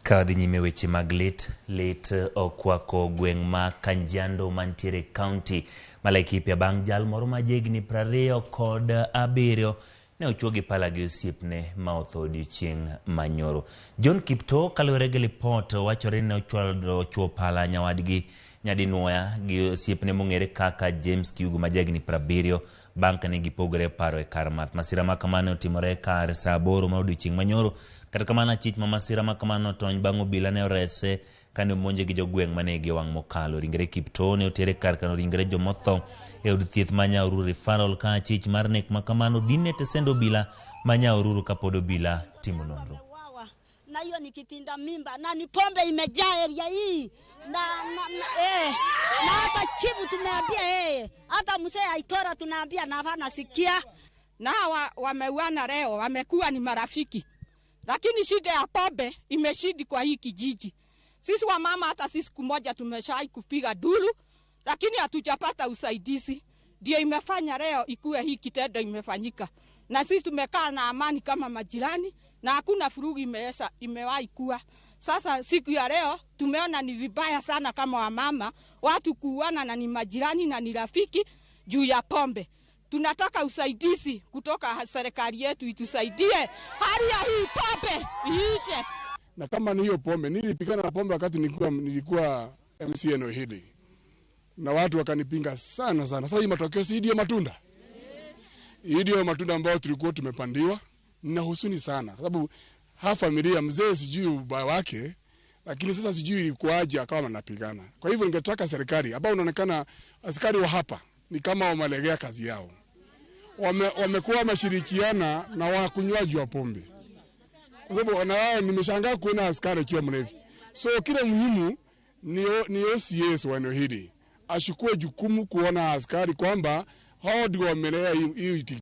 Kadhi nyime weche mag lit okwako gweng' ma Kanjando mantiere county Laikipia bang' jal moro ma jegni 27 ne ochuo gi pala gi osiepne ma otho odiochieng' manyoro. John Kipto kaluwore gi lipot wachore ne ochuo pala nyawadgi nyadinuoya gi osiepne mong'ere kaka James Kiugu ma jegni 70 bang' kane gipogore paro e kar math. Masira ma kamano otimore kar saa 8 ma odiochieng' manyoro. Kata kamano achich ma masira ma kamano tony bang' obila ne orese kane omonje gi jogweng' mane gi wang' mokalo. Ringre Kipto ne otere kar kano ringre jomotho e od thieth ma Nyahururu referral ka achich mar nek ma kamano dine tesendo obila ma Nyahururu kapod obila timo nonro. Na hiyo ni kitinda mimba na ni pombe imejaa area hii na hata chifu tumeambia hata mzee Aitora tunaambia na hapana sikia. Na wameuana leo, wamekuwa ni marafiki. Lakini shida ya pombe imeshidi kwa hii kijiji. Sisi wa mama hata sisi kumoja tumeshai kupiga duru, lakini hatujapata usaidizi. Ndio imefanya leo ikuwe hii kitendo imefanyika. Na sisi tumekaa na amani kama majirani na hakuna furugu imewahi kuwa. Sasa siku ya leo tumeona ni vibaya sana kama wamama watu kuuana na ni majirani na ni rafiki juu ya pombe. Tunataka usaidizi kutoka serikali yetu itusaidie hali ya hii pombe iishe. Na kama ni hiyo pombe, nilipigana na pombe wakati nilikuwa MC eneo hili. Na watu wakanipinga sana. Sasa hii matokeo si ndio matunda. Hii ndio matunda ambayo tulikuwa tumepandiwa. Nina huzuni sana. Sababu familia mzee sijui ubaya wake, lakini sasa sijui ilikuwaje akawa wanapigana. Kwa hivyo ningetaka serikali, ambao unaonekana askari wa hapa ni kama wamelegea kazi yao. Wamekuwa wameshirikiana na wakunywaji wa pombe. Kwa sababu nimeshangaa kuona askari akiwa mlevi. So kile muhimu ni OCS wa eneo hili ashukue jukumu kuona askari kwamba hao ndio wamelea hii